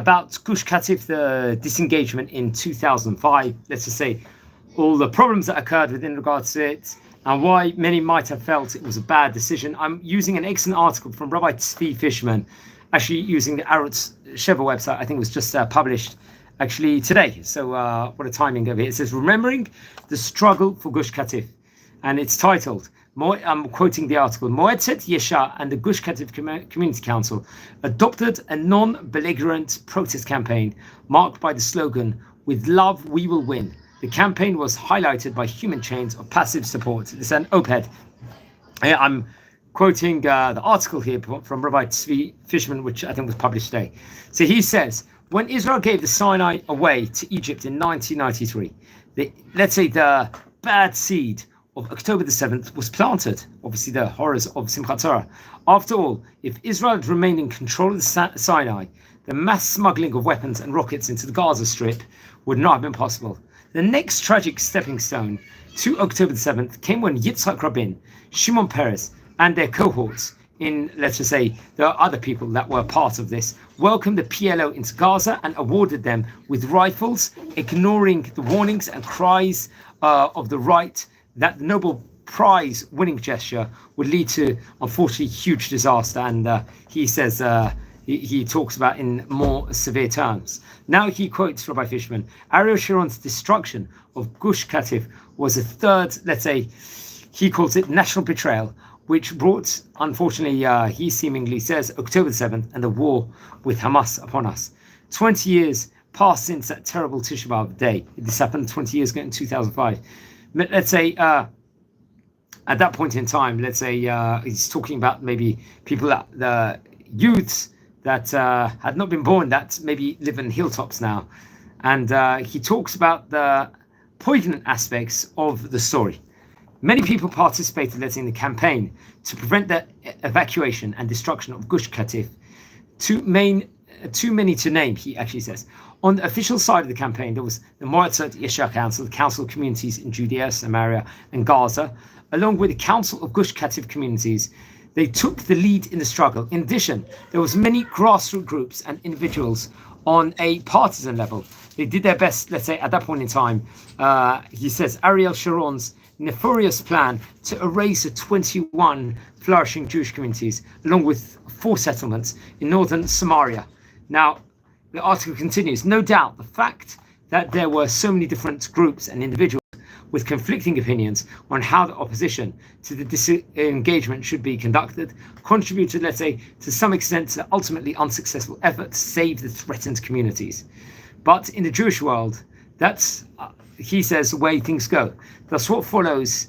about Gush Katif, the disengagement in 2005. Let's just say all the problems that occurred within regards to it and why many might have felt it was a bad decision. I'm using an excellent article from Rabbi Tzvi Fishman, actually using the Arutz Sheva website. I think it was just published actually today. So what a timing of it. It says, remembering the struggle for Gush Katif. And it's titled, I'm quoting the article, Moetzet Yesha and the Gush Katif Community Council adopted a non-belligerent protest campaign marked by the slogan, with love we will win. The campaign was highlighted by human chains of passive support. It's an op-ed. I'm quoting the article here from Rabbi Tzvi Fishman, which I think was published today. So he says, when Israel gave the Sinai away to Egypt in 1993, the bad seed of October the 7th was planted, obviously the horrors of Simchat Torah. After all, if Israel had remained in control of the Sinai, the mass smuggling of weapons and rockets into the Gaza Strip would not have been possible. The next tragic stepping stone to October the 7th came when Yitzhak Rabin, Shimon Peres, and their cohorts, in, let's just say, there are other people that were part of this, welcomed the PLO into Gaza and awarded them with rifles, ignoring the warnings and cries of the right that the Nobel Prize winning gesture would lead to, unfortunately, huge disaster. And he says, he talks about in more severe terms. Now he quotes Rabbi Fishman, Ariel Sharon's destruction of Gush Katif was a third, let's say, he calls it national betrayal, which brought, unfortunately, he seemingly says, October 7th and the war with Hamas upon us. 20 years passed since that terrible Tisha B'Av day. This happened 20 years ago in 2005. Let's say, at that point in time, let's say he's talking about maybe people that, the youths that had not been born, that maybe live in hilltops now. And he talks about the poignant aspects of the story. Many people participated, let's say, in the campaign to prevent the evacuation and destruction of Gush Katif. Too many to name, he actually says. On the official side of the campaign, there was the Moetzet Yesha Council, the Council of Communities in Judea, Samaria, and Gaza, along with the Council of Gush Katif Communities. They took the lead in the struggle. In addition, there was many grassroots groups and individuals on a partisan level. They did their best, let's say, at that point in time. He says, Ariel Sharon's nefarious plan to erase the 21 flourishing Jewish communities, along with 4 settlements in northern Samaria. Now, the article continues, no doubt the fact that there were so many different groups and individuals with conflicting opinions on how the opposition to the disengagement should be conducted contributed, let's say, to some extent to the ultimately unsuccessful effort to save the threatened communities. But in the Jewish world, that's, he says, the way things go. Thus what follows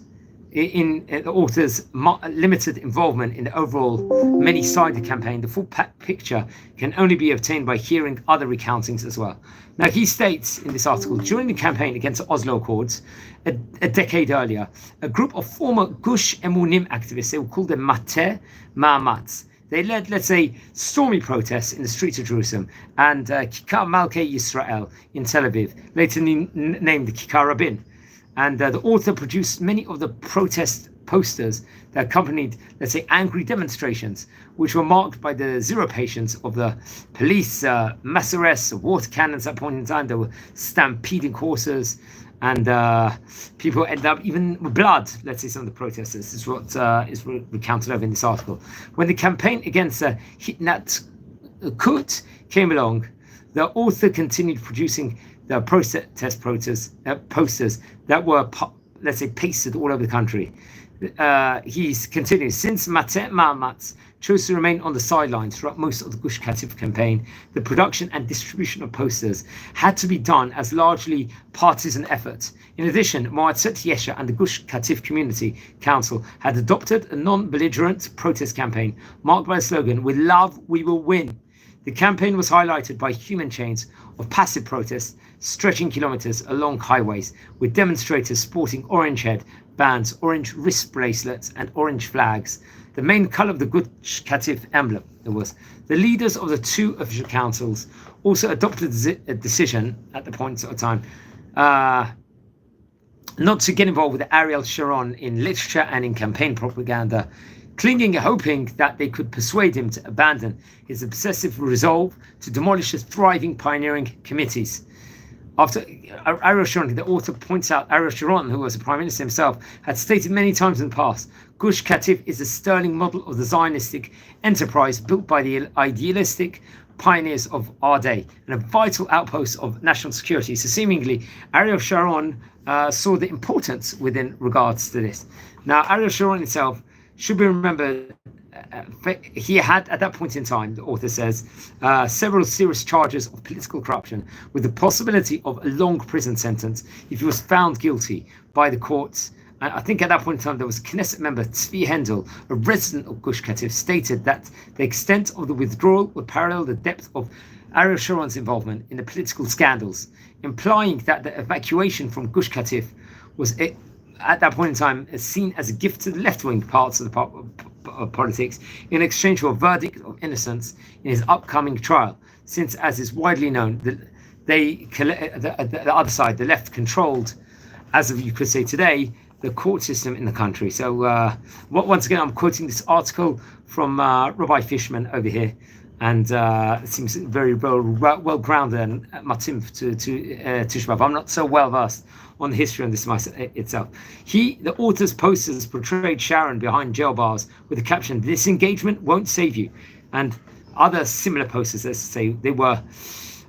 in the author's limited involvement in the overall many-sided campaign, the full picture can only be obtained by hearing other recountings as well. Now, he states in this article, during the campaign against the Oslo Accords, a decade earlier, a group of former Gush Emunim activists, they were called the Mateh Ma'amatz. They led, let's say, stormy protests in the streets of Jerusalem and Kikar Malkei Yisrael in Tel Aviv, later named the Kikar Rabin. And the author produced many of the protest posters that accompanied, let's say, angry demonstrations, which were marked by the zero patience of the police, mass arrests, water cannons at that point in time. They were stampeding horses, and people ended up even with blood, let's say, some of the protesters. This is what is recounted over in this article. When the campaign against Hitnat Kut came along, the author continued producing the protest posters that were, let's say, pasted all over the country. He continues, since Mateh Ma'amatz chose to remain on the sidelines throughout most of the Gush Katif campaign, the production and distribution of posters had to be done as largely partisan efforts. In addition, Moetzet Yesha and the Gush Katif Community Council had adopted a non-belligerent protest campaign marked by the slogan, with love we will win. The campaign was highlighted by human chains of passive protests stretching kilometers along highways, with demonstrators sporting orange head bands, orange wrist bracelets, and orange flags, the main color of the Gush Katif emblem. There was the leaders of the 2 official councils also adopted a decision at the point of time not to get involved with Ariel Sharon in literature and in campaign propaganda, clinging and hoping that they could persuade him to abandon his obsessive resolve to demolish his thriving pioneering committees. After Ariel Sharon, the author points out, Ariel Sharon, who was a prime minister himself, had stated many times in the past, Gush Katif is a sterling model of the Zionistic enterprise built by the idealistic pioneers of our day and a vital outpost of national security. So seemingly, Ariel Sharon saw the importance within regards to this. Now, Ariel Sharon himself should be remembered. He had, at that point in time, the author says, several serious charges of political corruption with the possibility of a long prison sentence if he was found guilty by the courts. I think at that point in time, there was Knesset member Tzvi Hendel, a resident of Gush Katif, stated that the extent of the withdrawal would parallel the depth of Ariel Sharon's involvement in the political scandals, implying that the evacuation from Gush Katif was, at that point in time, seen as a gift to the left-wing parts of the politics in exchange for a verdict of innocence in his upcoming trial, since, as is widely known, the other side, the left, controlled, as of you could say today, the court system in the country. So once again, I'm quoting this article from Rabbi Fishman over here, and it seems very well grounded and matim to Tisha B'Av. I'm not so well versed on the history on this itself. The author's posters portrayed Sharon behind jail bars with the caption, "This engagement won't save you," and other similar posters, let's say,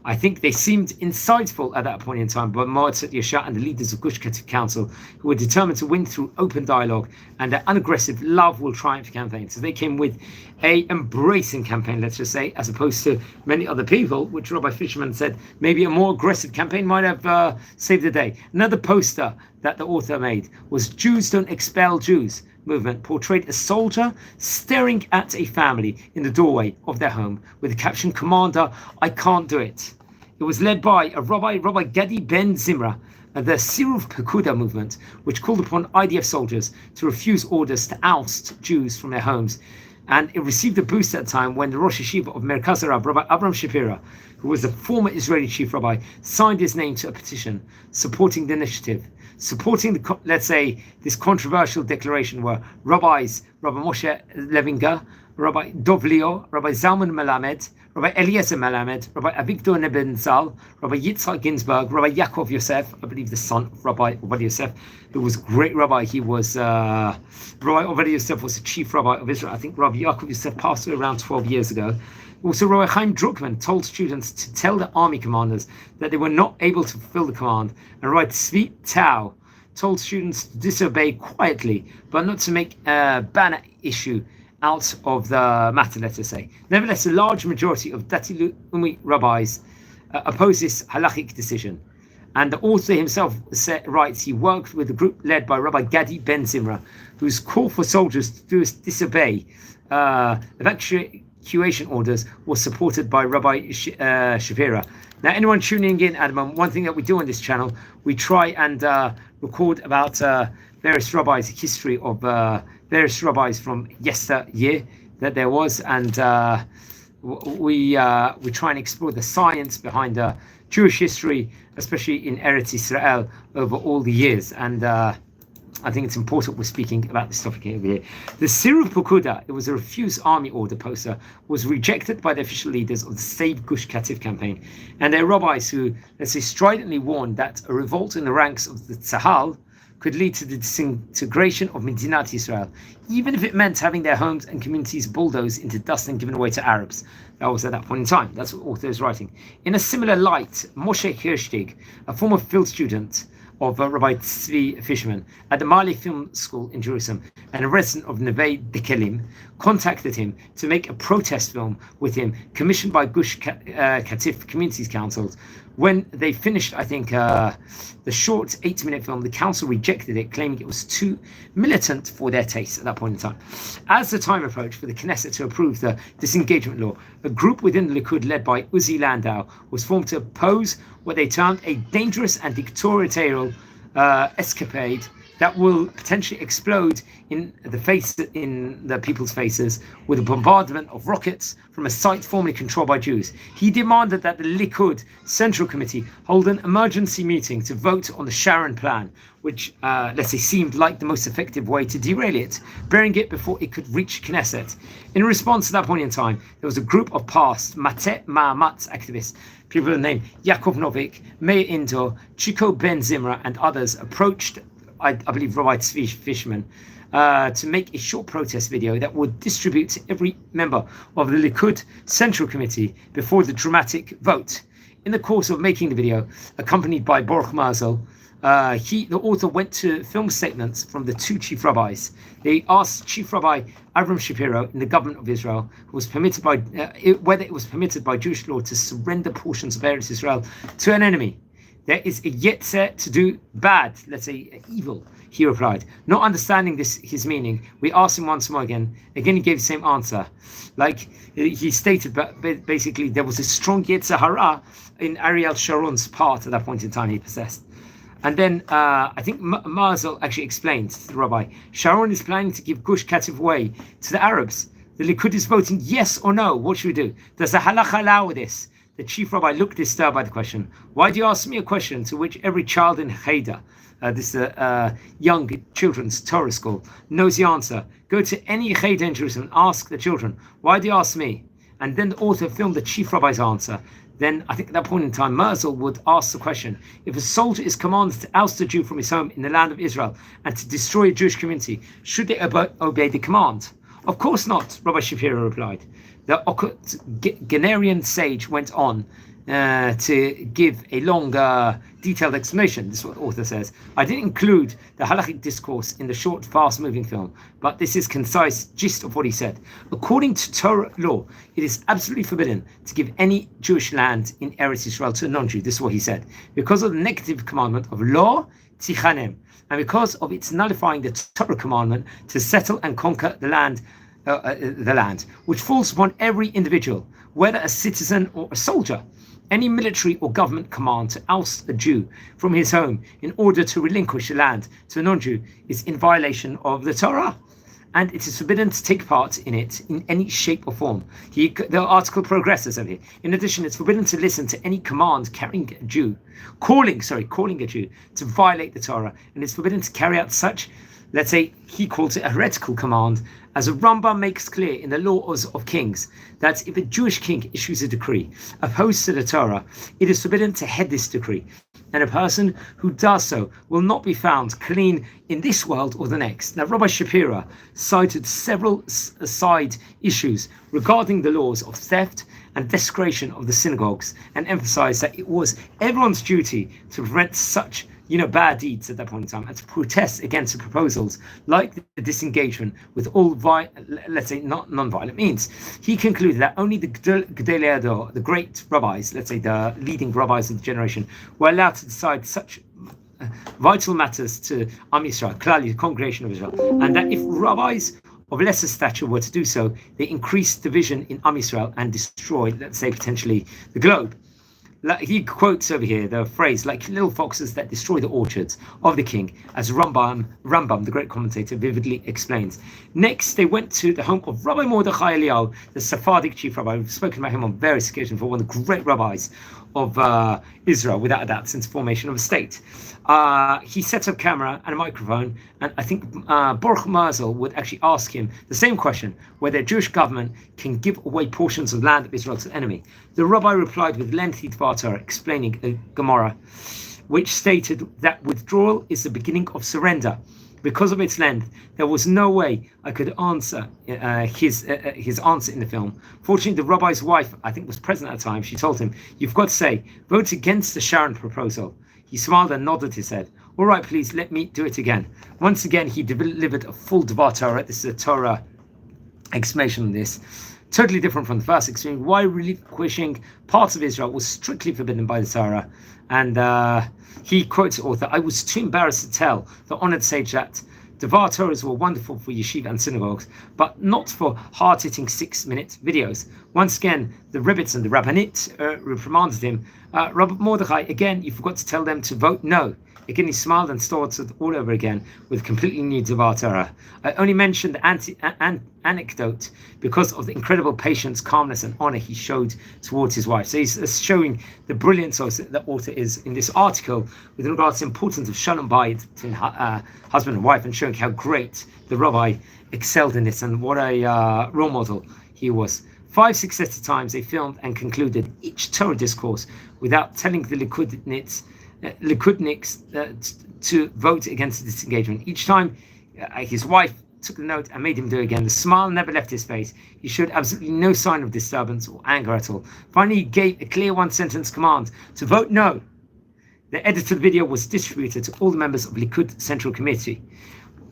I think they seemed insightful at that point in time by Moatzat Yesha and the leaders of Gush Katif Council, who were determined to win through open dialogue and their unaggressive love will triumph campaign. So they came with a embracing campaign, let's just say, as opposed to many other people, which Rabbi Fisherman said maybe a more aggressive campaign might have saved the day. Another poster that the author made was "Jews Don't Expel Jews" movement, portrayed a soldier staring at a family in the doorway of their home with the caption, "Commander, I can't do it." It was led by a Rabbi Gadi Ben Zimra, the Siruv Pekuda movement, which called upon IDF soldiers to refuse orders to oust Jews from their homes. And it received a boost at the time when the Rosh Yeshiva of Merkaz Arab, Rabbi Abraham Shapira, who was the former Israeli chief rabbi, signed his name to a petition supporting the initiative. Supporting this controversial declaration were rabbis, Rabbi Moshe Levinger, Rabbi Dov Leo, Rabbi Zalman Melamed, Rabbi Eliezer Melamed, Rabbi Avigdor Nebenzal, Rabbi Yitzhak Ginsburg, Rabbi Yaakov Yosef, I believe the son of Rabbi Ovadia Yosef, who was a great rabbi. He was, Rabbi Ovadia Yosef was the chief rabbi of Israel. I think Rabbi Yaakov Yosef passed away around 12 years ago. Also, Rabbi Chaim Druckman told students to tell the army commanders that they were not able to fulfill the command. And Rabbi Tzvi Tao told students to disobey quietly, but not to make a banner issue out of the matter, let us say. Nevertheless, a large majority of Dati Umi rabbis oppose this halachic decision. And the author himself writes he worked with a group led by Rabbi Gadi Ben Zimra, whose call for soldiers to disobey evacuation orders was supported by Rabbi Shapira. Now, anyone tuning in at the moment, one thing that we do on this channel, we try and record about various rabbis, history of various rabbis from yesteryear that there was, and we try and explore the science behind Jewish history, especially in Eretz Israel, over all the years. And I think it's important we're speaking about this topic over here. The Siruv Pekuda, it was a refuse army order poster, was rejected by the official leaders of the Save Gush Katif campaign. And their rabbis who, let's say, stridently warned that a revolt in the ranks of the Tzahal could lead to the disintegration of Medinat Israel, even if it meant having their homes and communities bulldozed into dust and given away to Arabs. That was at that point in time. That's what the author is writing. In a similar light, Moshe Hirstig, a former field student of Rabbi Tzvi Fishman at the Mali Film School in Jerusalem and a resident of Neve Dekelim, contacted him to make a protest film with him, commissioned by Gush Katif Communities Council. When they finished, I think, the short 8-minute film, the council rejected it, claiming it was too militant for their taste at that point in time. As the time approached for the Knesset to approve the disengagement law, a group within the Likud led by Uzi Landau was formed to oppose what they termed a dangerous and dictatorial escapade that will potentially explode in the people's faces with a bombardment of rockets from a site formerly controlled by Jews. He demanded that the Likud Central Committee hold an emergency meeting to vote on the Sharon plan, which, let's say, seemed like the most effective way to derail it, burying it before it could reach Knesset. In response to that point in time, there was a group of past Mate Ma'amatz activists, people named Yaakov Novik, Meir Indo, Chico Ben Zimra, and others approached, I believe, Rabbi Tzvi Fishman, to make a short protest video that would distribute to every member of the Likud Central Committee before the dramatic vote. In the course of making the video, accompanied by Baruch Mazel, the author went to film statements from the two chief rabbis. They asked Chief Rabbi Avram Shapiro in the government of Israel, whether it was permitted by Jewish law to surrender portions of Eretz Israel to an enemy. There is a yetzer to do bad, let's say evil, he replied. Not understanding his meaning, we asked him once more again. Again, he gave the same answer. Like he stated, but basically there was a strong yetzer hara in Ariel Sharon's part at that point in time he possessed. And then I think Mazel actually explained to the rabbi, Sharon is planning to give Gush Katif away to the Arabs. The Likud is voting yes or no. What should we do? Does the halacha allow this? The chief rabbi looked disturbed by the question. Why do you ask me a question to which every child in Cheder, this young children's Torah school, knows the answer? Go to any Cheder in Jerusalem and ask the children, why do you ask me? And then the author filmed the chief rabbi's answer. Then I think at that point in time, Merzel would ask the question, if a soldier is commanded to oust a Jew from his home in the land of Israel and to destroy a Jewish community, should they obey the command? Of course not, Rabbi Shapiro replied. The Octogenarian sage went on to give a long, detailed explanation. This is what the author says. I didn't include the halachic discourse in the short, fast-moving film, but this is concise gist of what he said. According to Torah law, it is absolutely forbidden to give any Jewish land in Eretz Israel to a non-Jew. This is what he said. Because of the negative commandment of law, tichanem, and because of its nullifying the Torah commandment to settle and conquer the land, which falls upon every individual, whether a citizen or a soldier. Any military or government command to oust a Jew from his home in order to relinquish the land to a non-Jew is in violation of the Torah, and it is forbidden to take part in it in any shape or form. The article progresses over here. In addition, it's forbidden to listen to any command calling a Jew to violate the Torah, and it's forbidden to carry out such, let's say, he calls it a heretical command, as a Rambam makes clear in the Laws of Kings, that if a Jewish king issues a decree opposed to the Torah, it is forbidden to head this decree, and a person who does so will not be found clean in this world or the next. Now, Rabbi Shapiro cited several side issues regarding the laws of theft and desecration of the synagogues, and emphasized that it was everyone's duty to prevent such bad deeds at that point in time, and to protest against the proposals like the disengagement with all, let's say, not non-violent means. He concluded that only the Gedolei Hador, the great rabbis, let's say the leading rabbis of the generation, were allowed to decide such vital matters to Am Yisrael, Klal, the congregation of Israel, and that if rabbis of lesser stature were to do so, they increased division in Am Yisrael and destroyed, let's say, potentially the globe. He quotes over here the phrase, like little foxes that destroy the orchards of the king, as Rambam, the great commentator, vividly explains. Next, they went to the home of Rabbi Mordechai Eliyahu, the Sephardic chief rabbi. We've spoken about him on various occasions, for one of the great rabbis of Israel, without a doubt, since the formation of a state. He set up camera and a microphone, and I think Baruch Mazel would actually ask him the same question, whether a Jewish government can give away portions of land of Israel to the enemy. The rabbi replied with lengthy Dvar Torah, explaining a Gemara, which stated that withdrawal is the beginning of surrender. Because of its length, there was no way I could answer his answer in the film. Fortunately, the rabbi's wife, I think, was present at the time. She told him, "You've got to say, vote against the Sharon proposal." He smiled and nodded his head. "All right, please, let me do it again." Once again, he delivered a full Dvar Torah. This is a Torah explanation of this. Totally different from the first extreme. Why relinquishing parts of Israel was strictly forbidden by the Torah. And he quotes the author, "I was too embarrassed to tell the honored sage that Dvar Torahs were wonderful for yeshiva and synagogues, but not for hard-hitting 6-minute videos. Once again, the Rebbetzin and the Rabbanit reprimanded him. Rabbi Mordechai, again, you forgot to tell them to vote no. Again, he smiled and started all over again with completely new Devar Torah. I only mentioned the anecdote because of the incredible patience, calmness, and honor he showed towards his wife. So he's showing the brilliance of the author is in this article with regards to the importance of Shalom Bayit between husband and wife, and showing how great the rabbi excelled in this and what a role model he was. 5 successive times they filmed and concluded each Torah discourse without telling the Likudniks to vote against the disengagement. Each time his wife took the note and made him do it again. The smile never left his face. He showed absolutely no sign of disturbance or anger at all. Finally, he gave a clear one-sentence command to vote no. The edited video was distributed to all the members of Likud Central Committee.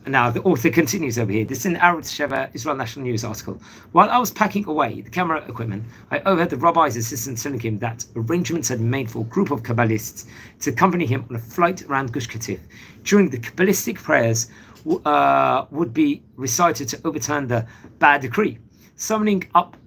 Now, the author continues over here. This is an Arutz Sheva Israel National News article. While I was packing away the camera equipment, I overheard the rabbi's assistant telling him that arrangements had been made for a group of Kabbalists to accompany him on a flight around Gush Katif. During the Kabbalistic prayers would be recited to overturn the bad decree. Summoning up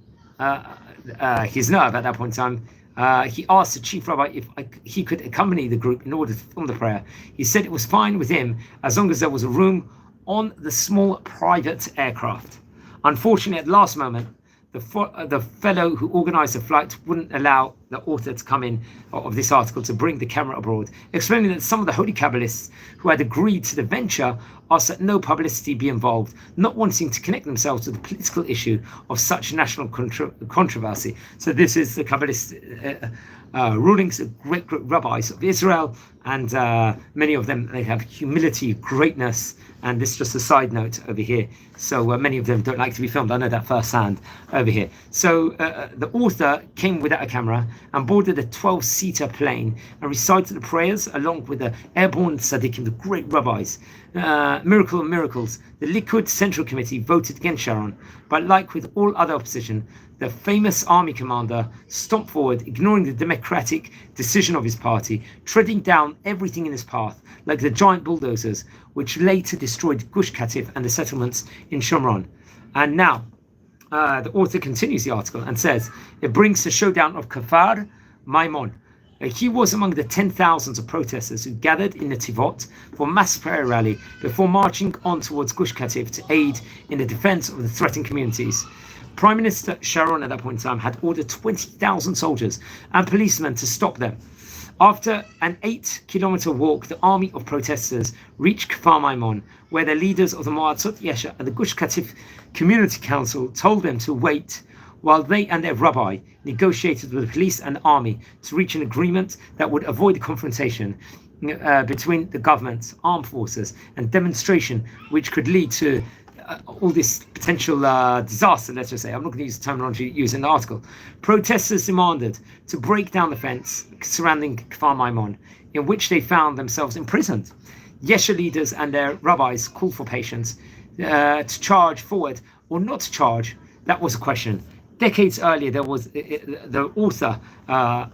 his nerve at that point in time, he asked the chief rabbi if he could accompany the group in order to film the prayer. He said it was fine with him as long as there was a room on the small private aircraft. Unfortunately, at the last moment, the fellow who organized the flight wouldn't allow the author to come in of this article to bring the camera abroad, explaining that some of the holy Kabbalists who had agreed to the venture asked that no publicity be involved, not wanting to connect themselves to the political issue of such national controversy. So this is the Kabbalist rulings of great rabbis of Israel, and many of them, they have humility, greatness, and this is just a side note over here. So many of them don't like to be filmed. I know that firsthand over here. So the author came without a camera and boarded a 12-seater plane and recited the prayers along with the airborne tzaddikim, the great rabbis. Miracle of miracles, the Likud Central Committee voted against Sharon, but like with all other opposition, the famous army commander stomped forward, ignoring the democratic decision of his party, treading down everything in his path, like the giant bulldozers, which later destroyed Gush Katif and the settlements in Shomron. And now, the author continues the article and says, it brings the showdown of Kfar Maimon. He was among the 10,000s of protesters who gathered in the Tivot for a mass prayer rally before marching on towards Gush Katif to aid in the defense of the threatened communities. Prime Minister Sharon at that point in time had ordered 20,000 soldiers and policemen to stop them. After an 8-kilometer walk, the army of protesters reached Kfar Maimon, where the leaders of the Moatzot Yesha and the Gush Katif Community Council told them to wait while they and their rabbi negotiated with the police and the army to reach an agreement that would avoid a confrontation between the government, armed forces, and demonstration, which could lead to all this potential disaster, let's just say. I'm not going to use the terminology used in the article. Protesters demanded to break down the fence surrounding Kfar Maimon, in which they found themselves imprisoned. Yesha leaders and their rabbis called for patience to charge forward or not to charge. That was a question. Decades earlier, there was the author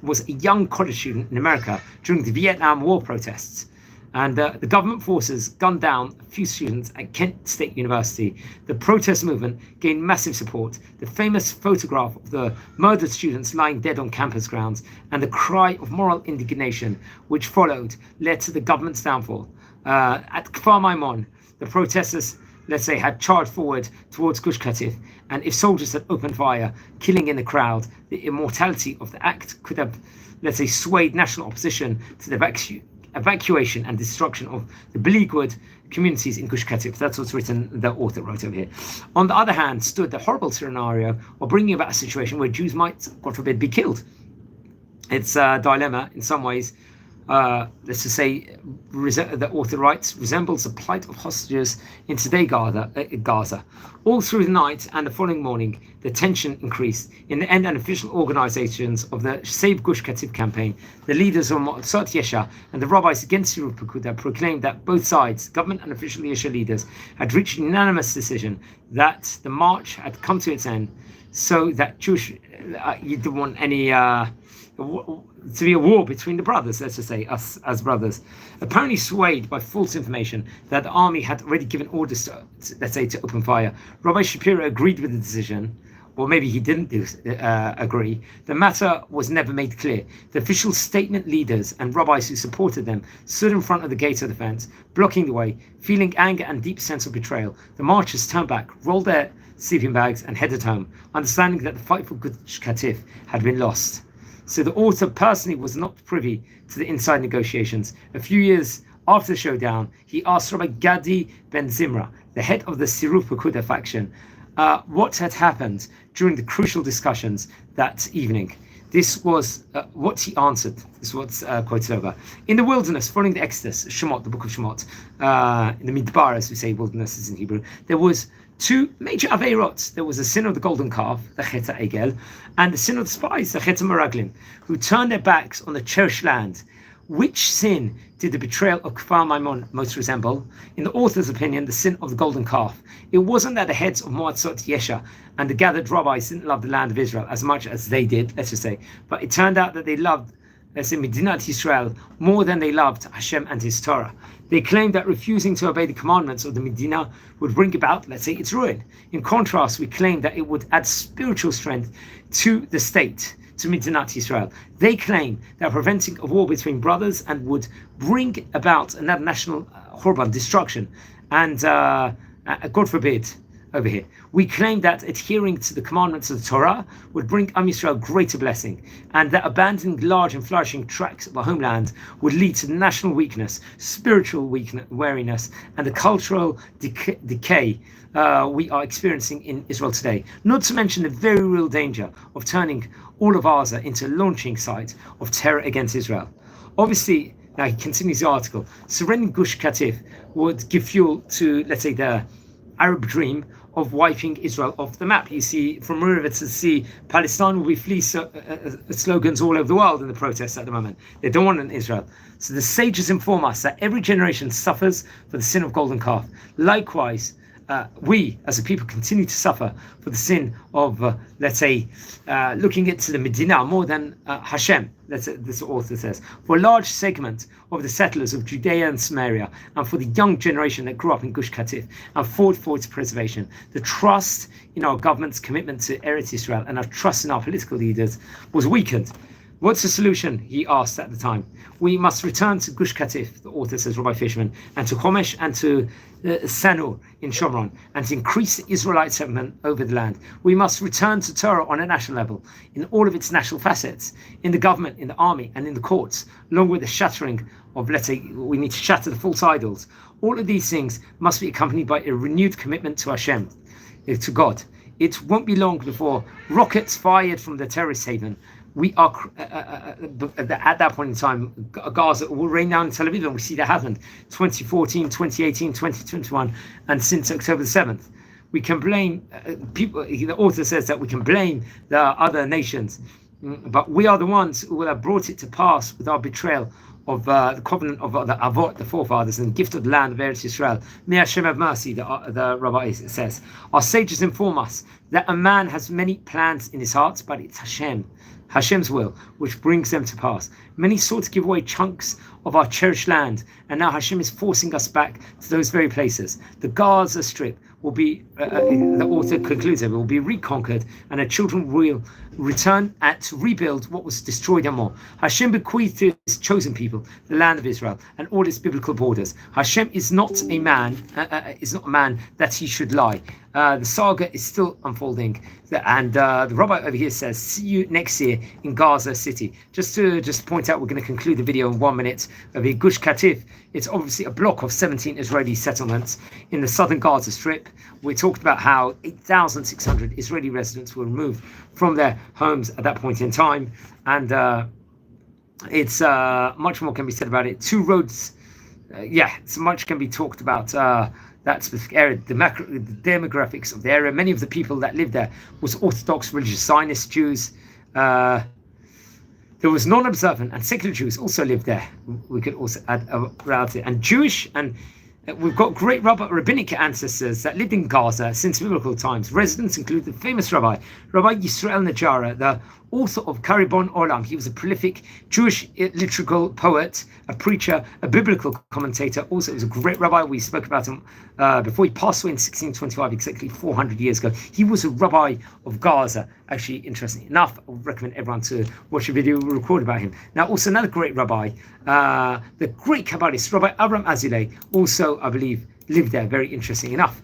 was a young college student in America during the Vietnam War protests. And the government forces gunned down a few students at Kent State University. The protest movement gained massive support. The famous photograph of the murdered students lying dead on campus grounds and the cry of moral indignation which followed led to the government's downfall. At Kfar Maimon, the protesters, let's say, had charged forward towards Gush Katif, and if soldiers had opened fire, killing in the crowd, the immortality of the act could have, let's say, swayed national opposition to the evacuation and destruction of the beleaguered communities in Gush Katif. That's what's written, the author wrote over here. On the other hand, stood the horrible scenario of bringing about a situation where Jews might, God forbid, be killed. It's a dilemma in some ways. Let's just say, the author writes, resembles the plight of hostages in today Gaza. All through the night and the following morning, the tension increased. In the end, unofficial organizations of the Save Gush Katif campaign, the leaders of Moatzot Yesha and the rabbis against Yirut Pekuda proclaimed that both sides, government and official Yesha leaders, had reached an unanimous decision that the march had come to its end, so that Jewish, you didn't want any to be a war between the brothers, let's just say, us as brothers. Apparently swayed by false information that the army had already given orders to, let's say, to open fire. Rabbi Shapiro agreed with the decision, or maybe he didn't agree. The matter was never made clear. The official statement leaders and rabbis who supported them stood in front of the gate of the fence, blocking the way, feeling anger and deep sense of betrayal. The marchers turned back, rolled their sleeping bags and headed home, understanding that the fight for Gush Katif had been lost. So the author personally was not privy to the inside negotiations. A few years after the showdown, he asked Rabbi Gadi ben Zimra, the head of the Siruf Pekuda faction, what had happened during the crucial discussions that evening. This was what he answered. This is what's quoted over. In the wilderness, following the Exodus, Shemot, the book of Shemot, in the Midbar, as we say, wilderness is in Hebrew, there was two major Aveirot. There was the sin of the golden calf, the Chet HaEgel, and the sin of the spies, the Chet HaMeraglim, who turned their backs on the cherished land. Which sin did the betrayal of Kfar Maimon most resemble? In the author's opinion, the sin of the golden calf. It wasn't that the heads of Moatzot Yesha and the gathered rabbis didn't love the land of Israel as much as they did, let's just say, but it turned out that they loved, let's say, Medinat Yisrael more than they loved Hashem and His Torah. They claimed that refusing to obey the commandments of the Medina would bring about, let's say, its ruin. In contrast, we claim that it would add spiritual strength to the state, to Medinat Yisrael. They claim that preventing a war between brothers and would bring about another national Khurban, destruction, and God forbid, over here. We claim that adhering to the commandments of the Torah would bring Am Yisrael greater blessing, and that abandoning large and flourishing tracts of our homeland would lead to national weakness, spiritual weariness, and the cultural decay we are experiencing in Israel today. Not to mention the very real danger of turning all of Gaza into a launching site of terror against Israel. Obviously, now he continues the article, surrendering Gush Katif would give fuel to, let's say, the Arab dream of wiping Israel off the map. You see, from river to sea, Palestine will be fleece slogans all over the world in the protests at the moment. They don't want an Israel. So the sages inform us that every generation suffers for the sin of golden calf. Likewise, we as a people continue to suffer for the sin of, let's say, looking into the Medina more than Hashem. This author says, for a large segment of the settlers of Judea and Samaria, and for the young generation that grew up in Gush Katif and fought for its preservation, the trust in our government's commitment to Eretz Israel and our trust in our political leaders was weakened. What's the solution? He asked at the time. We must return to Gush Katif, the author says, Rabbi Fishman, and to Chomesh and to Sanur in Shomron, and to increase the Israelite settlement over the land. We must return to Torah on a national level, in all of its national facets, in the government, in the army, and in the courts, along with the shattering of, let's say, we need to shatter the false idols. All of these things must be accompanied by a renewed commitment to Hashem, to God. It won't be long before rockets fired from the terrorist haven, we are at that point in time, Gaza will rain down in Tel Aviv, and we see that happened 2014, 2018, 2021, and since October the 7th. We can blame people. The author says that we can blame the other nations, but we are the ones who will have brought it to pass with our betrayal of the covenant of the Avot, the forefathers, and the gift of the land of Eretz Yisrael. May Hashem have mercy, the rabbi says. Our sages inform us that a man has many plans in his heart, but it's Hashem's will, which brings them to pass. Many sought to give away chunks of our cherished land, and now Hashem is forcing us back to those very places. The Gaza Strip will be, the author concludes, it will be reconquered, and our children will return to rebuild what was destroyed and more. Hashem bequeathed to his chosen people the land of Israel and all its biblical borders. Hashem is not a man, that he should lie. The saga is still unfolding, and the rabbi over here says, see you next year in Gaza City. Just to point out, we're going to conclude the video in 1 minute of the Gush Katif. It's obviously a block of 17 Israeli settlements in the southern Gaza Strip. We talked about how 8,600 Israeli residents were removed from their homes at that point in time, and it's much more can be said about it. Two roads, so much can be talked about that specific area. The demographics of the area, many of the people that lived there was Orthodox religious Zionist Jews. There was non-observant and secular Jews also lived there. We could also add around it, and Jewish, and we've got great rabbinic ancestors that lived in Gaza since biblical times. Residents include the famous Rabbi Yisrael Najara, the author of Karibon Olam. He was a prolific Jewish liturgical poet, a preacher, a biblical commentator. Also, he was a great rabbi. We spoke about him before. He passed away in 1625, exactly 400 years ago. He was a rabbi of Gaza. Actually, interesting enough, I would recommend everyone to watch a video we recorded about him. Now, also another great rabbi, the great Kabbalist, Rabbi Abraham Azulay, also, I believe, lived there. Very interesting enough.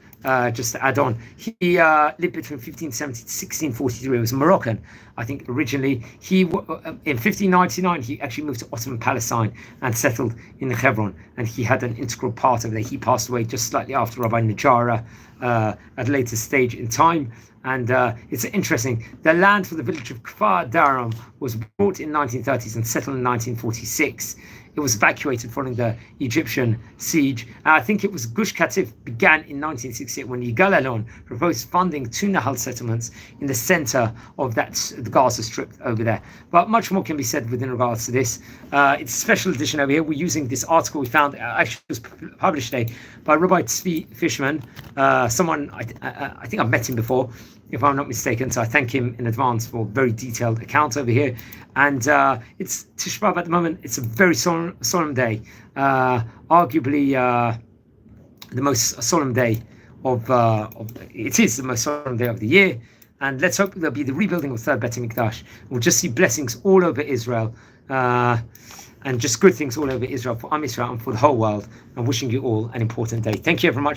Just to add on, he lived between 1570 to 1643. He was Moroccan, I think, originally. He in 1599 he actually moved to Ottoman Palestine and settled in Hebron, and he had an integral part of it. He passed away just slightly after Rabbi Najara at a later stage in time. And it's interesting. The land for the village of Kfar Daram was bought in 1930s and settled in 1946. It was evacuated following the Egyptian siege. I think it was Gush Katif began in 1968 when Yigal Allon proposed funding 2 Nahal settlements in the center of the Gaza Strip over there. But much more can be said within regards to this. It's a special edition over here. We're using this article we found, actually it was published today by Rabbi Tzvi Fishman, someone, I think I've met him before, if I'm not mistaken, so I thank him in advance for a very detailed account over here. And it's Tisha B'Av at the moment. It's a very solemn day, arguably the most solemn day it is the most solemn day of the year. And let's hope there'll be the rebuilding of the third Beit HaMikdash. We'll just see blessings all over Israel, and just good things all over Israel for Am Yisrael and for the whole world. I'm wishing you all an important day. Thank you very much.